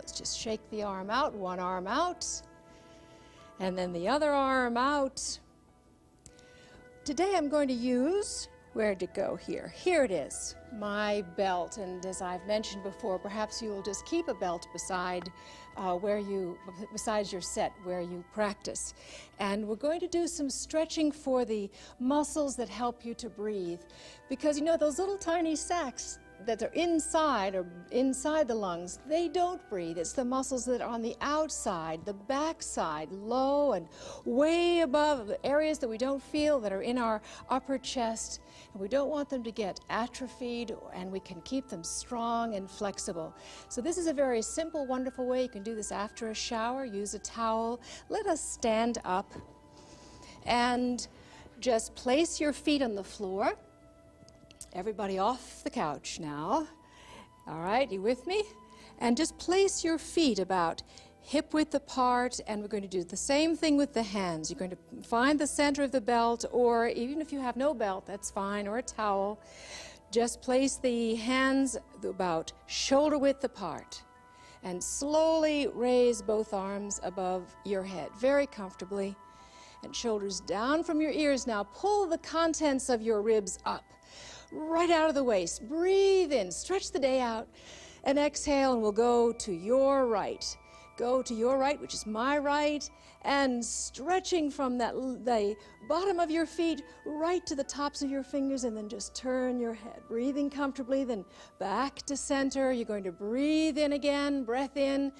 let's just shake the arm out, one arm out, and then the other arm out. Today I'm going to use, where'd it go here? Here it is, my belt. And as I've mentioned before, perhaps you will just keep a belt beside besides your set where you practice. And we're going to do some stretching for the muscles that help you to breathe. Because you know, those little tiny sacs that are inside the lungs, they don't breathe. It's the muscles that are on the outside, the back side, low and way above, the areas that we don't feel that are in our upper chest. And we don't want them to get atrophied, and we can keep them strong and flexible. So this is a very simple, wonderful way. You can do this after a shower. Use a towel. Let us stand up and just place your feet on the floor. Everybody off the couch now. All right, you with me? And just place your feet about hip width apart, and we're going to do the same thing with the hands. You're going to find the center of the belt, or even if you have no belt, that's fine, or a towel. Just place the hands about shoulder width apart and slowly raise both arms above your head, very comfortably. And shoulders down from your ears now. Pull the contents of your ribs up, right out of the waist. Breathe in, stretch the day out, and exhale, and we'll go to your right. Go to your right, which is my right, and stretching from the bottom of your feet right to the tops of your fingers, and then just turn your head. Breathing comfortably, then back to center. You're going to breathe in again, breath in,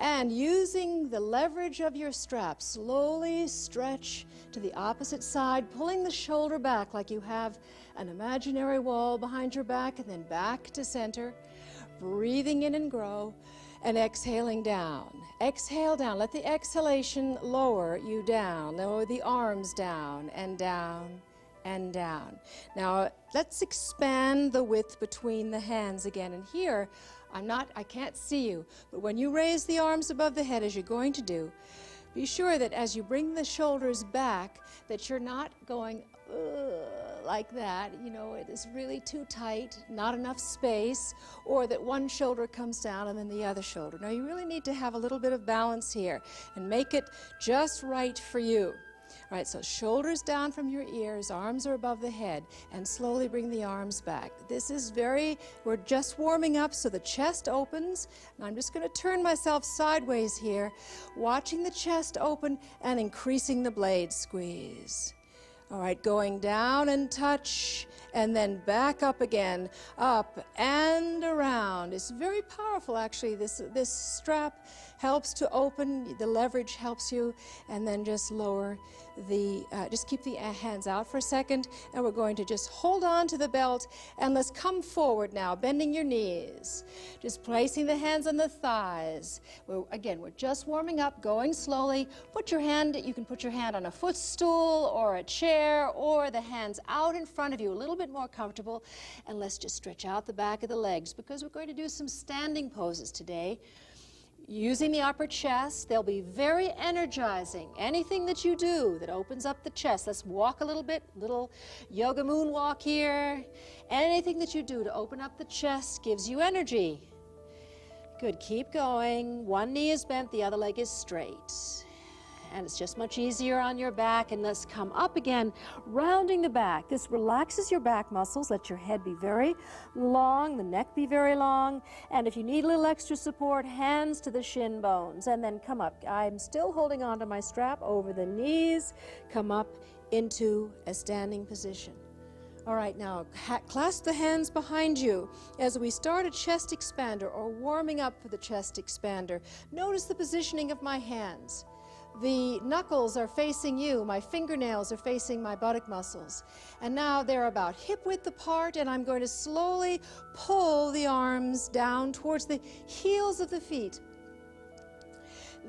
and using the leverage of your strap, slowly stretch to the opposite side, pulling the shoulder back like you have an imaginary wall behind your back, and then back to center. Breathing in and grow, and exhaling down. Exhale down. Let the exhalation lower you down. Lower the arms down and down and down. Now let's expand the width between the hands again. And here, I can't see you, but when you raise the arms above the head, as you're going to do, be sure that as you bring the shoulders back, that you're not going like that. You know, it is really too tight, not enough space, or that one shoulder comes down and then the other shoulder. Now you really need to have a little bit of balance here and make it just right for you. All right, so shoulders down from your ears, arms are above the head, and slowly bring the arms back. This is we're just warming up, so the chest opens, and I'm just going to turn myself sideways here, watching the chest open and increasing the blade squeeze. All right, going down and touch, and then back up again, up and around. It's very powerful, actually. This strap helps to open, the leverage helps you, and then just lower just keep the hands out for a second, and we're going to just hold on to the belt, and let's come forward now, bending your knees, just placing the hands on the thighs. Again, we're just warming up, going slowly. You can put your hand on a footstool or a chair, or the hands out in front of you, a little bit more comfortable, and let's just stretch out the back of the legs, because we're going to do some standing poses today. Using the upper chest, they'll be very energizing. Anything that you do that opens up the chest, let's walk a little bit, little yoga moonwalk here. Anything that you do to open up the chest gives you energy. Good, keep going. One knee is bent, the other leg is straight. And it's just much easier on your back. And let's come up again, rounding the back. This relaxes your back muscles. Let your head be very long, the neck be very long. And if you need a little extra support, hands to the shin bones. And then come up. I'm still holding on to my strap over the knees. Come up into a standing position. All right, now clasp the hands behind you as we start a chest expander or warming up for the chest expander. Notice the positioning of my hands. The knuckles are facing you, my fingernails are facing my buttock muscles. And now they're about hip width apart, and I'm going to slowly pull the arms down towards the heels of the feet.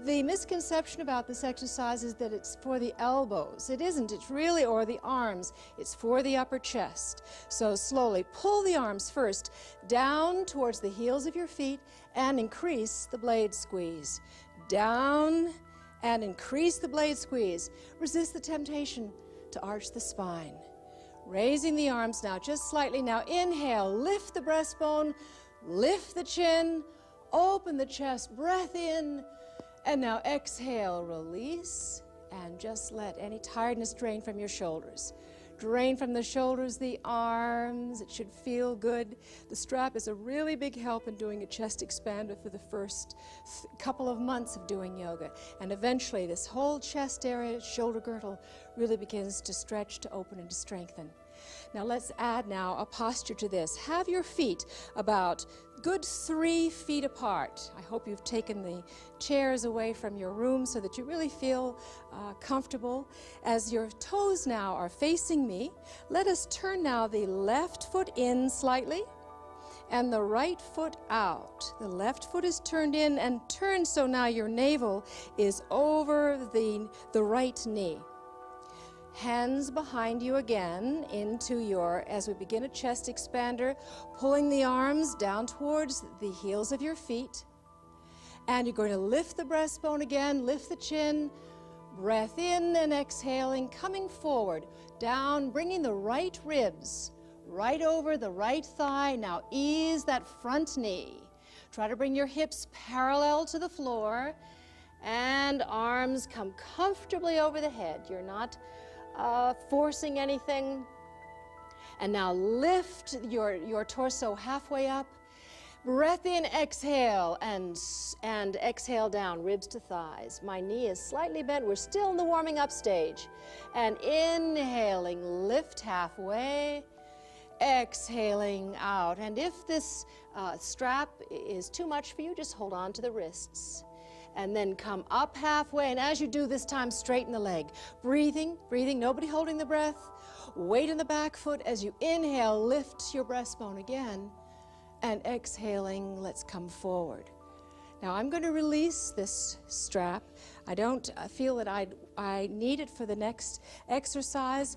The misconception about this exercise is that it's for the elbows. It isn't, it's really, or the arms, it's for the upper chest. So slowly pull the arms first down towards the heels of your feet and increase the blade squeeze. Down and increase the blade squeeze. Resist the temptation to arch the spine. Raising the arms now, just slightly. Now inhale, lift the breastbone, lift the chin, open the chest, breath in, and now exhale, release, and just let any tiredness drain from your shoulders. Drain from the shoulders, the arms. It should feel good. The strap is a really big help in doing a chest expander for the first couple of months of doing yoga. And eventually this whole chest area, shoulder girdle, really begins to stretch, to open, and to strengthen. Now let's add now a posture to this. Have your feet about good 3 feet apart. I hope you've taken the chairs away from your room so that you really feel comfortable. As your toes now are facing me, let us turn now the left foot in slightly and the right foot out. The left foot is turned in and turned so now your navel is over the right knee. Hands behind you again into your, as we begin a chest expander, pulling the arms down towards the heels of your feet. And you're going to lift the breastbone again, lift the chin, breath in and exhaling, coming forward, down, bringing the right ribs right over the right thigh. Now ease that front knee. Try to bring your hips parallel to the floor and arms come comfortably over the head. You're not forcing anything. And now lift your torso halfway up. Breath in, exhale, and exhale down, ribs to thighs. My knee is slightly bent. We're still in the warming up stage. And inhaling, lift halfway. Exhaling out. And if this strap is too much for you, just hold on to the wrists. And then come up halfway, and as you do this time, straighten the leg. Breathing, nobody holding the breath. Weight in the back foot. As you inhale, lift your breastbone again. And exhaling, let's come forward. Now I'm going to release this strap. I don't feel that I need it for the next exercise.